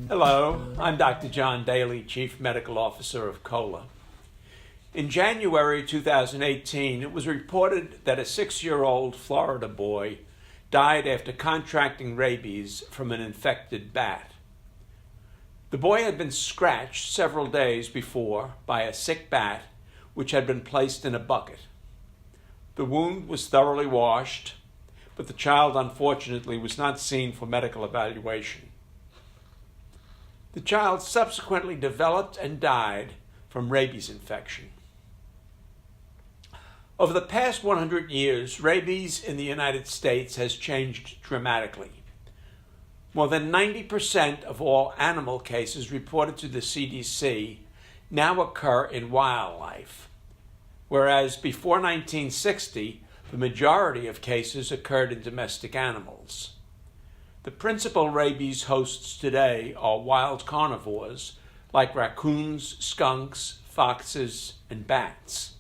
Hello, I'm Dr. John Daly, Chief Medical Officer of COLA. In January 2018, it was reported that a 6-year-old Florida boy died after contracting rabies from an infected bat. The boy had been scratched several days before by a sick bat, which had been placed in a bucket. The wound was thoroughly washed, but the child unfortunately was not seen for medical evaluation. The child subsequently developed and died from rabies infection. Over the past 100 years, rabies in the United States has changed dramatically. More than 90% of all animal cases reported to the CDC now occur in wildlife, whereas before 1960, the majority of cases occurred in domestic animals. The principal rabies hosts today are wild carnivores like raccoons, skunks, foxes, and bats.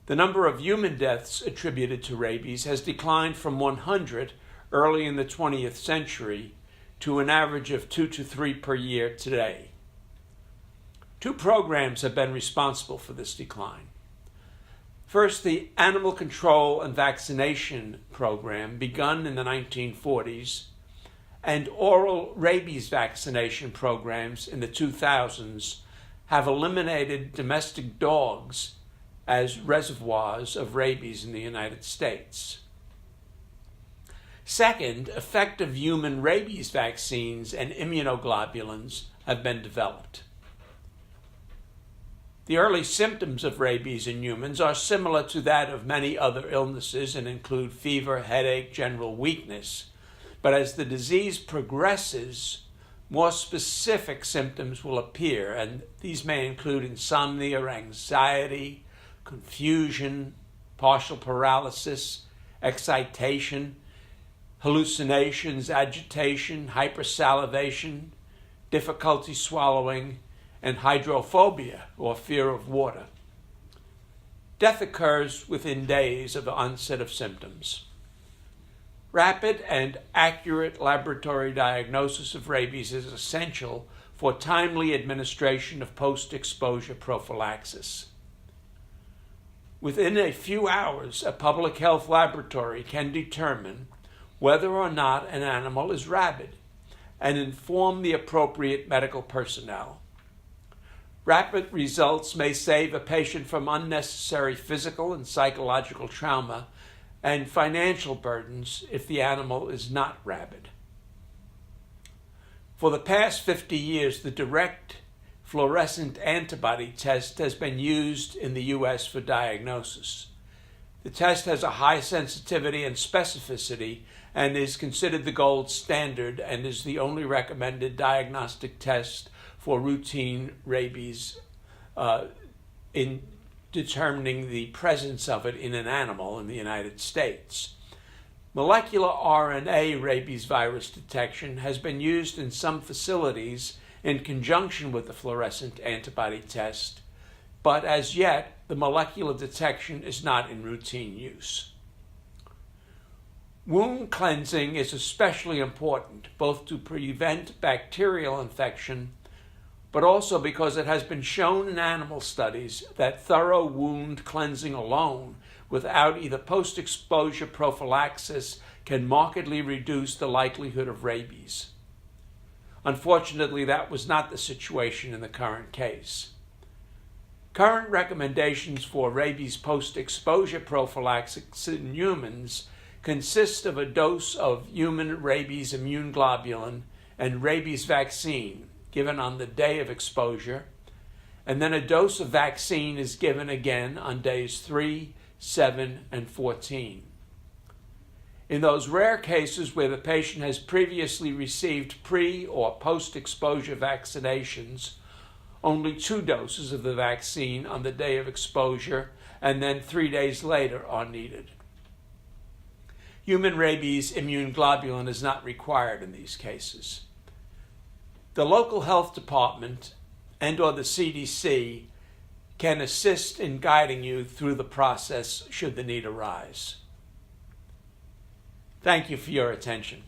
The number of human deaths attributed to rabies has declined from 100 early in the 20th century to an average of 2 to 3 per year today. 2 programs have been responsible for this decline. First, the Animal Control and Vaccination Program, begun in the 1940s, and oral rabies vaccination programs in the 2000s have eliminated domestic dogs as reservoirs of rabies in the United States. Second, effective human rabies vaccines and immunoglobulins have been developed. The early symptoms of rabies in humans are similar to that of many other illnesses and include fever, headache, general weakness. But as the disease progresses, more specific symptoms will appear, and these may include insomnia, anxiety, confusion, partial paralysis, excitation, hallucinations, agitation, hypersalivation, difficulty swallowing, and hydrophobia, or fear of water. Death occurs within days of the onset of symptoms. Rapid and accurate laboratory diagnosis of rabies is essential for timely administration of post-exposure prophylaxis. Within a few hours, a public health laboratory can determine whether or not an animal is rabid and inform the appropriate medical personnel. Rapid results may save a patient from unnecessary physical and psychological trauma and financial burdens if the animal is not rabid. For the past 50 years, the direct fluorescent antibody test has been used in the U.S. for diagnosis. The test has a high sensitivity and specificity and is considered the gold standard and is the only recommended diagnostic test for routine rabies in determining the presence of it in an animal in the United States. Molecular RNA rabies virus detection has been used in some facilities in conjunction with the fluorescent antibody test, but as yet, the molecular detection is not in routine use. Wound cleansing is especially important, both to prevent bacterial infection, but also because it has been shown in animal studies that thorough wound cleansing alone without either post-exposure prophylaxis can markedly reduce the likelihood of rabies. Unfortunately, that was not the situation in the current case. Current recommendations for rabies post-exposure prophylaxis in humans consist of a dose of human rabies immune globulin and rabies vaccine given on the day of exposure, and then a dose of vaccine is given again on days 3, 7, and 14. In those rare cases where the patient has previously received pre- or post-exposure vaccinations, only 2 doses of the vaccine on the day of exposure and then 3 days later are needed. Human rabies immune globulin is not required in these cases. The local health department and/or the CDC can assist in guiding you through the process should the need arise. Thank you for your attention.